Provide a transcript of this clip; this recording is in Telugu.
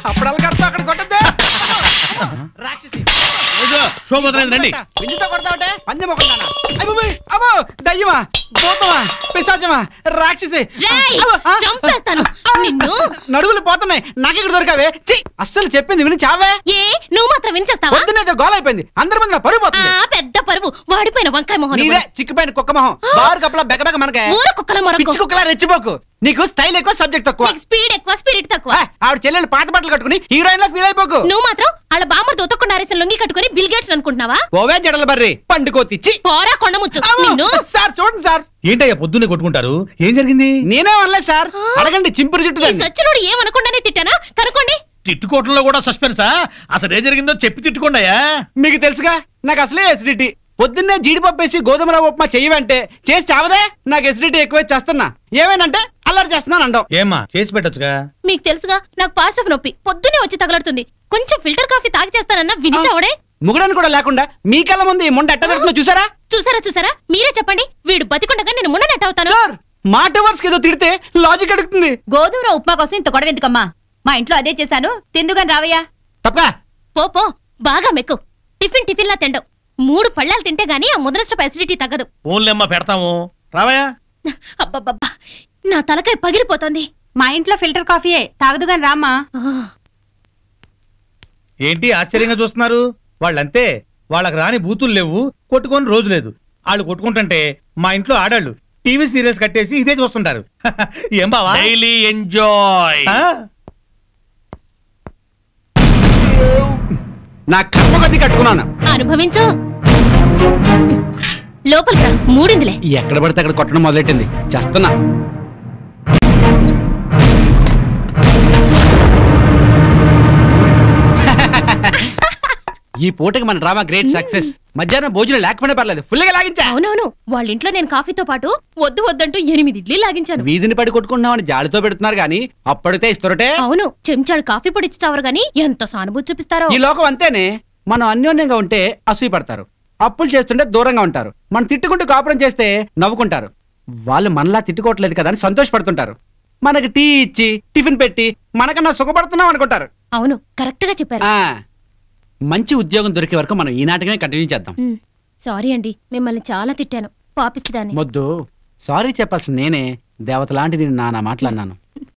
అప్పుడు అలగడతా అక్కడ కొట్టద్దే రాక్షసి రండి. పిండితో కొడతావటే పందెం ఒకదానా అమ్మో దయ్యమా భూతమా పిశాచమా రాక్షసి నడువులు పోతున్నాయి నాకెక్కడ దొరికావే అస్సలు చెప్పింది విని చావే నువ్వు మాత్రం వినిచేస్తావా పొద్దున్నే గోల అయిపోయింది అందరి ముందు పరువు పోతుంది పెద్ద పరువు వాడిపోయిన వంకాయ మొహం నీదే చిక్కిపోయిన కుక్క మొహం బారు కప్పలా బెగబెగ మనకే పిచ్చి కుక్కలా రెచ్చిపోకు నీకు స్టైల్ ఎక్కువ సబ్జెక్ట్ తక్కువ స్పీడ్ ఎక్కువ స్పిరిట్ తక్కువ ఆవిడ చెల్లెలు పాత బట్టలు కట్టుకుని హీరోయిన్ లా ఫీల్ అయిపోకు నువ్వు మాత్రం వాళ్ళ బామ్మర్ దొతకుండా అరేసిన లొంగి కట్టుకుని బిల్ గేట్స్ అనుకుంటున్నావా ఓవే జడల బర్రి పండుకోతిచ్చి పోరా కొండముచ్చు నిన్ను సార్ చూడండి సార్ ఏంటయ్యా పొద్దున్నే కొట్టుకుంటారు ఏం జరిగింది నేనే అనలేదు సార్ అడగండి చింపురు జుట్టు సచ్చినోడు ఏమనుకుండానే తిట్టానా కనుకోండి తిట్టుకోవటంలో కూడా సస్పెన్సా అసలు ఏం జరిగిందో చెప్పి తిట్టుకోండియా మీకు తెలుసుగా నాకు అసలే ఎసిడిటీ పొద్దున్నే జీడిపప్పు వేసి గోధుమ రవ్వ ఉప్మా చెయ్యవంటే చేసి చావదే నాకు ఎసిడిటీ ఎక్కువ చేస్తున్నా ఏమేనంటే అల్లరి చేస్తున్నాను అంటావు ఏమ్మా చేసి పెట్టొచ్చుగా మీకు తెలుసుగా నాకు పాస్ ఆఫ్ నొప్పి పొద్దున్నే వచ్చి తగలడుతుంది కొంచెం ఫిల్టర్ కాఫీ తాగి చేస్తానన్నా వినిచావడే ముగడని కూడా లేకుండా మీ కళ్ళ ముందు ఈ ముండ ఎట్టబెడుతుందో చూసారా చూసారా మీరే చెప్పండి వీడు బతికుండగా నేను మున్ననట్టు అవుతాను సార్ మాట వర్స్ ఏదో తిడితే లాజిక్ అడుగుతుంది గోధుమ రవ్వ ఉప్మా కోసం ఇంత గొడవ ఎందుకమ్మా మా ఇంట్లో అదే చేశాను తిందుగాని రావయ్యా తప్ప పో బాగా మెక్కు టిఫిన్ లా తిండవు 3 పళ్ళాలు తింటే గానీ ఆ ముదరస్టప్ అసిడిటీ తగ్గదు ఓన్లేమ్మా పెడతాము రావయ్యా అబ్బబ్బబ్బా నా తలకాయ పగిలిపోతుంది మా ఇంట్లో ఫిల్టర్ కాఫీయే తాగదుగాని రామ్మా ఏంటి ఆశ్చర్యంగా చూస్తున్నారు వాళ్ళంతే వాళ్ళకి రాని బూతులు లేవు కొట్టుకొని రోజు లేదు వాళ్ళు కొట్టుకుంటుంటే మా ఇంట్లో ఆడాళ్ళు టీవీ సీరియల్స్ కట్టేసి ఇదే చూస్తుంటారు ఏం బావా డైలీ ఎంజాయ్ నా కర్మ కొద్ది కట్టుకున్నాను అనుభవించు లోపలికి రా మూడిందిలే ఎక్కడ పడితే అక్కడ కొట్టడం మొదలెట్టింది చేస్తున్నా ఈ పూటకి మన డ్రామా గ్రేట్ సక్సెస్ మధ్యాహ్నం భోజనం లేకపోయినా పర్లేదు ఫుల్ గా లాగించా అవునవును వాళ్ళ ఇంట్లో నేను కాఫీతో పాటు వద్దంటూ 8 ఇడ్లీ లాగించాను వీధిని పడి కొట్టుకుంటున్నామని జాలితో పెడుతున్నారు గానీ అప్పటితే ఇస్తారటే అవును చెంచాడు కాఫీ పొడి ఇచ్చావరు గానీ ఎంత సానుభూతి చూపిస్తారో ఈ లోకం అంతేనే మనం అన్యోన్యంగా ఉంటే అసూయ పడతారు అప్పులు చేస్తుంటే దూరంగా ఉంటారు మనం తిట్టుకుంటూ కాపురం చేస్తే నవ్వుకుంటారు వాళ్ళు మనలా తిట్టుకోవట్లేదు కదా అని సంతోషపడుతుంటారు మనకి టీ ఇచ్చి టిఫిన్ పెట్టి మనకన్నా సుఖపడుతున్నాం అనుకుంటారు అవును కరెక్ట్ గా చెప్పారు మంచి ఉద్యోగం దొరికే వరకు మనం ఈ నాటకమే కంటిన్యూ చేద్దాం సారీ అండి మిమ్మల్ని చాలా తిట్టాను పాపిచ్చిదాన్ని మొద్దు సారీ చెప్పాల్సిన నేనే దేవత లాంటి నేను నానా మాట్లాడినాను